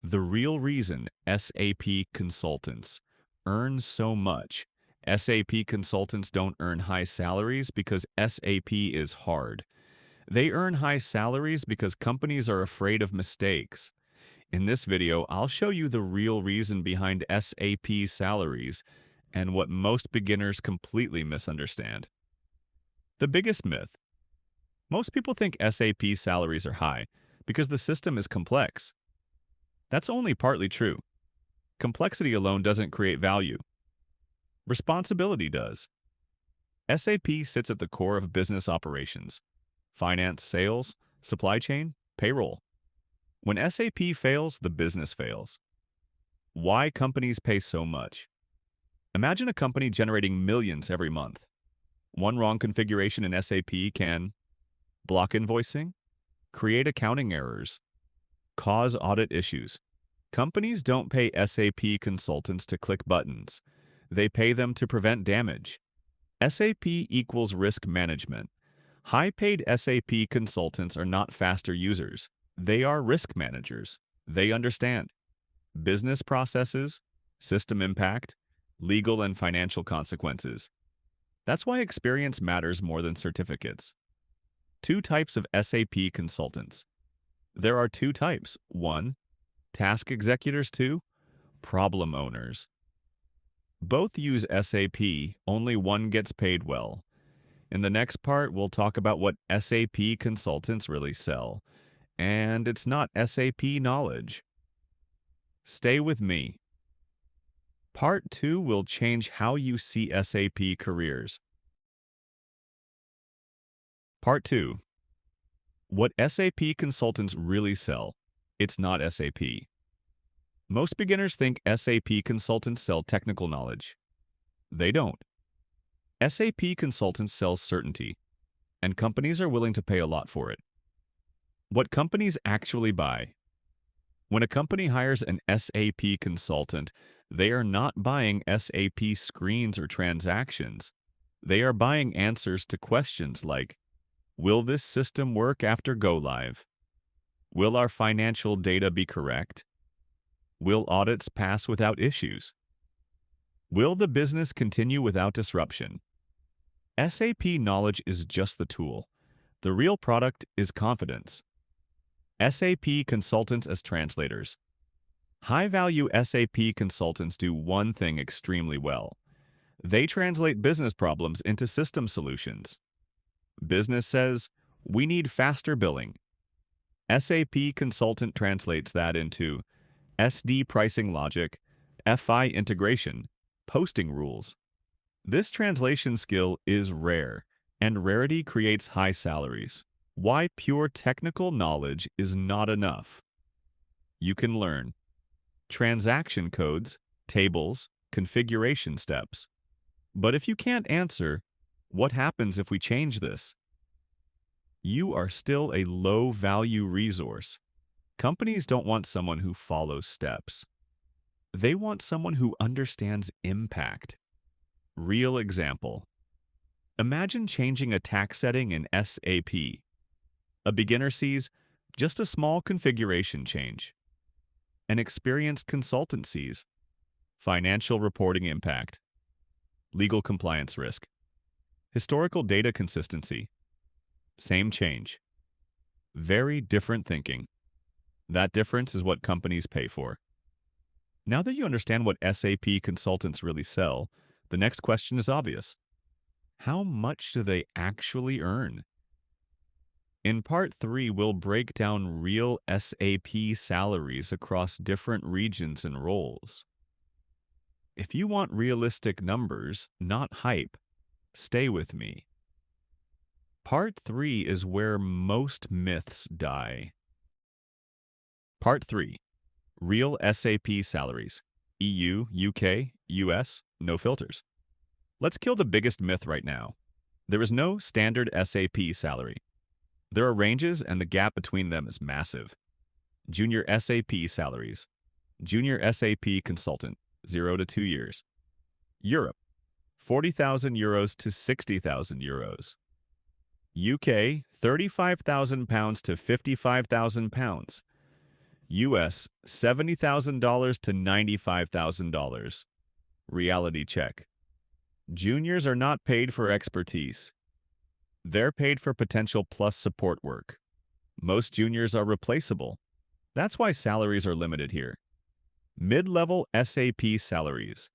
The real reason SAP consultants earn so much. SAP consultants don't earn high salaries because SAP is hard. They earn high salaries because companies are afraid of mistakes. In this video, I'll show you the real reason behind SAP salaries and what most beginners completely misunderstand. The biggest myth. Most people think SAP salaries are high because the system is complex. That's only partly true. Complexity alone doesn't create value. Responsibility does. SAP sits at the core of business operations: finance, sales, supply chain, payroll. When SAP fails, the business fails. Why companies pay so much? Imagine a company generating millions every month. One wrong configuration in SAP can block invoicing, create accounting errors, cause audit issues. Companies don't pay SAP consultants to click buttons. They pay them to prevent damage. SAP equals risk management. High-paid SAP consultants are not faster users. They are risk managers. They understand business processes, system impact, legal and financial consequences. That's why experience matters more than certificates. Two types of SAP consultants. There are two types. 1. Task executors. 2. Problem owners. Both use SAP, only one gets paid well. In the next part, we'll talk about what SAP consultants really sell. And it's not SAP knowledge. Stay with me. Part 2 will change how you see SAP careers. Part 2. What SAP consultants really sell. It's not SAP. Most beginners think SAP consultants sell technical knowledge. They don't. SAP consultants sell certainty, and companies are willing to pay a lot for it. What companies actually buy. When a company hires an SAP consultant, they are not buying SAP screens or transactions. They are buying answers to questions like, will this system work after go live? Will our financial data be correct? Will audits pass without issues? Will the business continue without disruption? SAP knowledge is just the tool. The real product is confidence. SAP consultants as translators. High-value SAP consultants do one thing extremely well. They translate business problems into system solutions. Business says, we need faster billing. SAP consultant translates that into SD pricing logic, FI integration, posting rules. This translation skill is rare, and rarity creates high salaries. Why pure technical knowledge is not enough. You can learn transaction codes, tables, configuration steps. But if you can't answer, what happens if we change this? You are still a low-value resource. Companies don't want someone who follows steps. They want someone who understands impact. Real example. Imagine changing a tax setting in SAP. A beginner sees just a small configuration change. An experienced consultant sees financial reporting impact, legal compliance risk, historical data consistency. Same change. Very different thinking. That difference is what companies pay for. Now that you understand what SAP consultants really sell, the next question is obvious. How much do they actually earn? In Part 3, we'll break down real SAP salaries across different regions and roles. If you want realistic numbers, not hype, stay with me. Part 3 is where most myths die. Part 3. Real SAP salaries. EU, UK, US, no filters. Let's kill the biggest myth right now. There is no standard SAP salary. There are ranges, and the gap between them is massive. Junior SAP salaries. Junior SAP consultant, 0 to 2 years. Europe, 40,000 euros to 60,000 euros. UK, £35,000 to £55,000. US $70,000 to $95,000. Reality check. Juniors are not paid for expertise. They're paid for potential plus support work. Most juniors are replaceable. That's why salaries are limited here. Mid-level SAP salaries.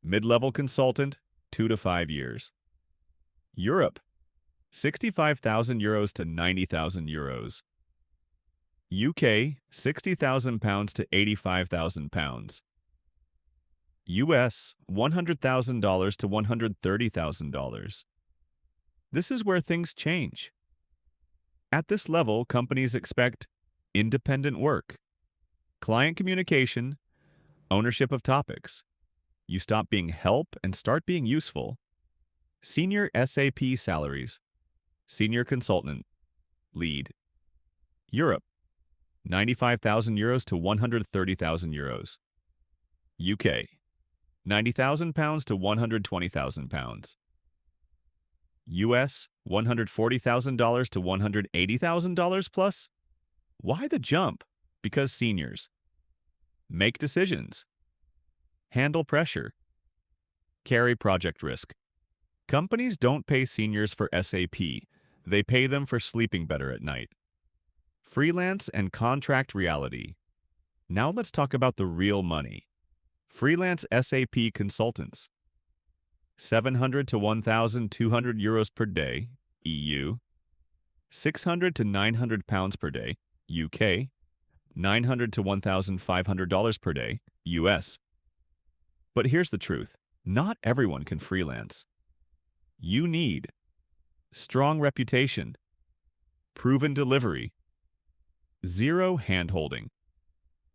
Mid-level consultant, 2 to 5 years. Europe, 65,000 euros to 90,000 euros. UK, 60,000 pounds to 85,000 pounds. US, $100,000 to $130,000. This is where things change. At this level, companies expect independent work, client communication, ownership of topics. You stop being help and start being useful. Senior SAP salaries. Senior consultant. Lead. Europe. 95,000 euros to 130,000 euros. UK. 90,000 pounds to 120,000 pounds. US. $140,000 to $180,000 plus. Why the jump? Because seniors. Make decisions. Handle pressure. Carry project risk. Companies don't pay seniors for SAP. They pay them for sleeping better at night. Freelance and contract reality. Now let's talk about the real money. Freelance SAP consultants. 700 to 1,200 euros per day, EU. 600 to 900 pounds per day, UK. 900 to $1,500 per day, US. But here's the truth. Not everyone can freelance. You need strong reputation, proven delivery, zero hand-holding.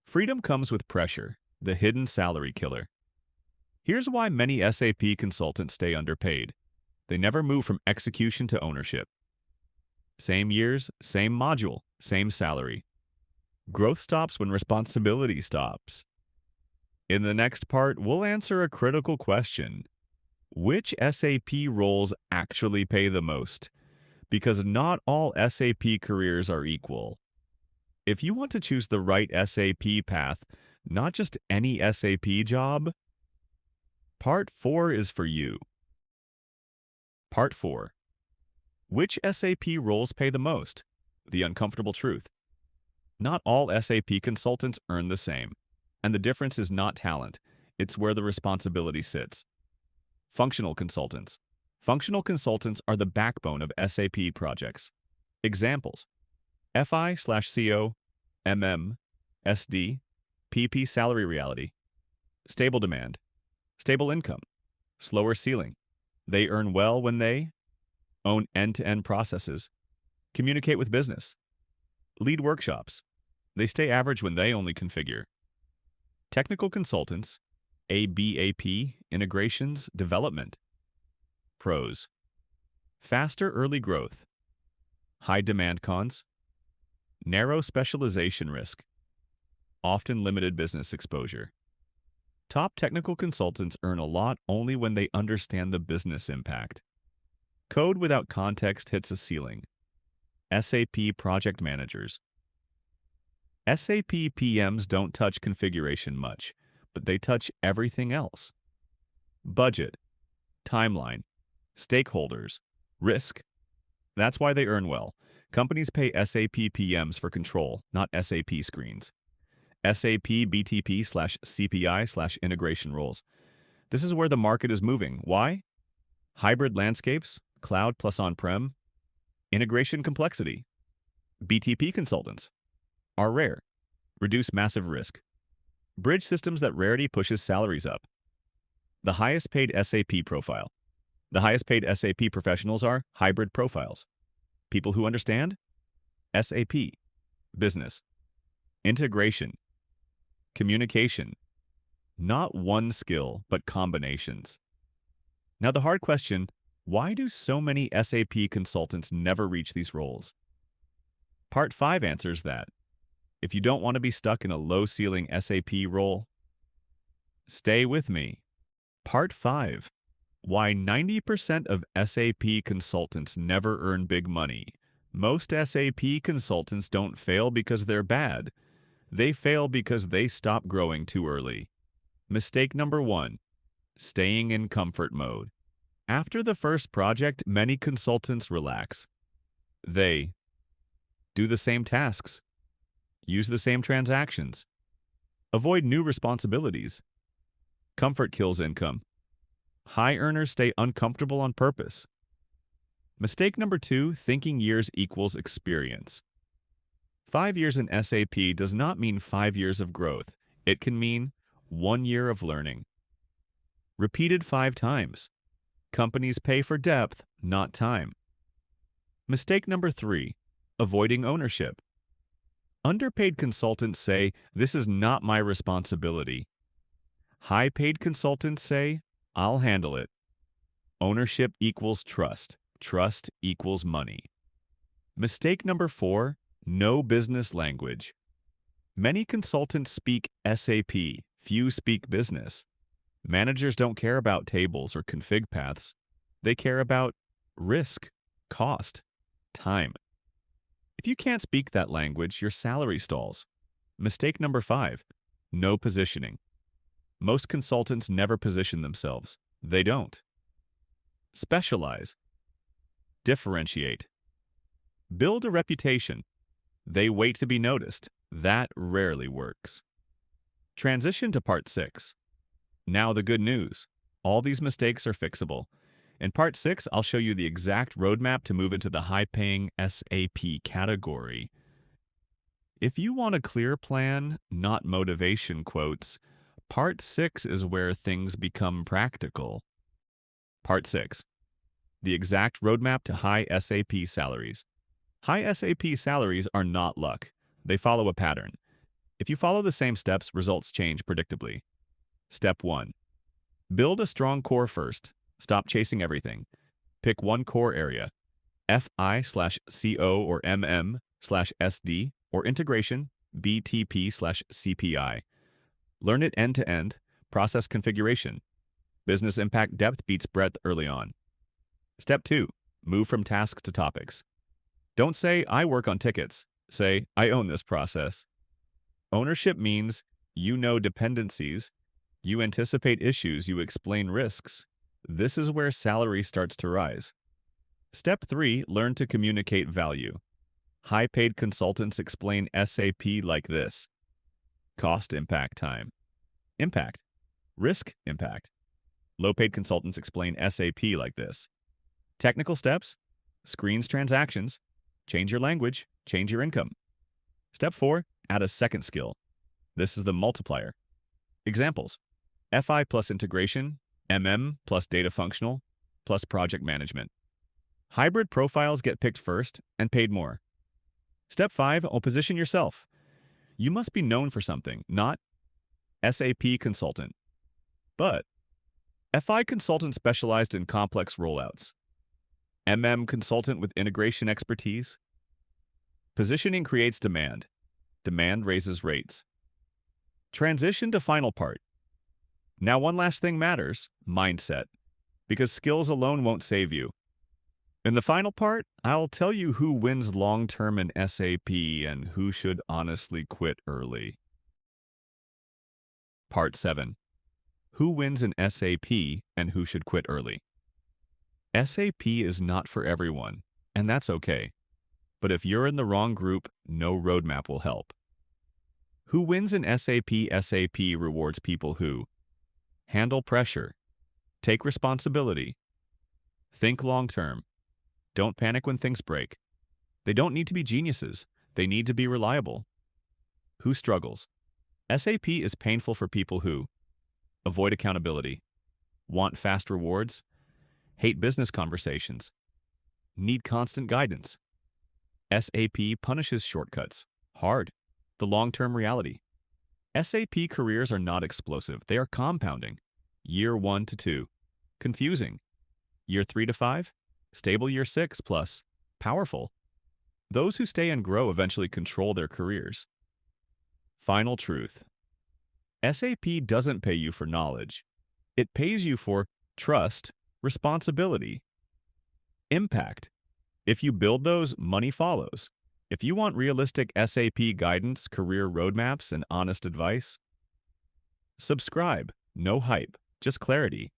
Freedom comes with pressure, the hidden salary killer. Here's why many SAP consultants stay underpaid. They never move from execution to ownership. Same years, same module, same salary. Growth stops when responsibility stops. In the next part, we'll answer a critical question. Which SAP roles actually pay the most? Because not all SAP careers are equal. If you want to choose the right SAP path, not just any SAP job, Part 4 is for you. Part 4. Which SAP roles pay the most? The uncomfortable truth. Not all SAP consultants earn the same. And the difference is not talent, it's where the responsibility sits. Functional consultants. Functional consultants are the backbone of SAP projects. Examples: FI/CO, MM, SD, PP salary reality, stable demand, stable income, slower ceiling. They earn well when they own end-to-end processes, communicate with business, lead workshops. They stay average when they only configure. Technical consultants, ABAP, integrations, development. Pros: faster early growth, high demand. Cons: narrow specialization risk, often limited business exposure. Top technical consultants earn a lot only when they understand the business impact. Code without context hits a ceiling. SAP project managers. SAP PMs don't touch configuration much, but they touch everything else. Budget, timeline, stakeholders, risk. That's why they earn well. Companies pay SAP PMs for control, not SAP screens. SAP BTP/CPI/integration roles. This is where the market is moving. Why? Hybrid landscapes, cloud plus on-prem, integration complexity. BTP consultants are rare. Reduce massive risk. Bridge systems that rarity pushes salaries up. The highest paid SAP profile. The highest paid SAP professionals are hybrid profiles. People who understand SAP, business, integration, communication. Not one skill, but combinations. Now the hard question, why do so many SAP consultants never reach these roles? Part 5 answers that. If you don't want to be stuck in a low-ceiling SAP role, stay with me. Part 5. Why 90% of SAP consultants never earn big money. Most SAP consultants don't fail because they're bad. They fail because they stop growing too early. Mistake number 1. Staying in comfort mode. After the first project, many consultants relax. They do the same tasks, use the same transactions, avoid new responsibilities. Comfort kills income. High earners stay uncomfortable on purpose. Mistake number 2, thinking years equals experience. 5 years in SAP does not mean 5 years of growth. It can mean 1 year of learning. Repeated 5 times. Companies pay for depth, not time. Mistake number 3, avoiding ownership. Underpaid consultants say, "This is not my responsibility." High-paid consultants say, "I'll handle it." Ownership equals trust. Trust equals money. Mistake number 4, no business language. Many consultants speak SAP, few speak business. Managers don't care about tables or config paths. They care about risk, cost, time. If you can't speak that language, your salary stalls. Mistake number 5, no positioning. Most consultants never position themselves. They don't. Specialize. Differentiate. Build a reputation. They wait to be noticed. That rarely works. Transition to Part 6. Now the good news. All these mistakes are fixable. In Part 6, I'll show you the exact roadmap to move into the high-paying SAP category. If you want a clear plan, not motivation quotes, Part 6 is where things become practical. Part 6. The exact roadmap to high SAP salaries. High SAP salaries are not luck. They follow a pattern. If you follow the same steps, results change predictably. Step 1. Build a strong core first. Stop chasing everything. Pick one core area. FI/CO or MM/SD or integration BTP/CPI. Learn it end-to-end. Process configuration. Business impact depth beats breadth early on. Step 2. Move from tasks to topics. Don't say, "I work on tickets." Say, "I own this process." Ownership means you know dependencies, you anticipate issues, you explain risks. This is where salary starts to rise. Step 3. Learn to communicate value. High-paid consultants explain SAP like this. Cost impact time. Impact. Risk impact. Low-paid consultants explain SAP like this. Technical steps. Screens transactions. Change your language. Change your income. Step 4. Add a second skill. This is the multiplier. Examples. FI plus integration, MM plus data functional, plus project management. Hybrid profiles get picked first and paid more. Step 5. Position yourself. You must be known for something, not SAP consultant, but FI consultant specialized in complex rollouts, MM consultant with integration expertise. Positioning creates demand. Demand raises rates. Transition to final part. Now one last thing matters, mindset, because skills alone won't save you. In the final part, I'll tell you who wins long-term in SAP and who should honestly quit early. Part 7. Who wins in SAP and who should quit early? SAP is not for everyone, and that's okay. But if you're in the wrong group, no roadmap will help. Who wins in SAP? SAP rewards people who handle pressure, take responsibility, think long-term, don't panic when things break. They don't need to be geniuses. They need to be reliable. Who struggles? SAP is painful for people who avoid accountability, want fast rewards, hate business conversations, need constant guidance. SAP punishes shortcuts. Hard. The long-term reality. SAP careers are not explosive. They are compounding. Year 1 to 2. Confusing. Year 3 to 5. Stable year 6 plus. Powerful. Those who stay and grow eventually control their careers. Final truth. SAP doesn't pay you for knowledge. It pays you for trust, responsibility, impact. If you build those, money follows. If you want realistic SAP guidance, career roadmaps, and honest advice, subscribe. No hype, just clarity.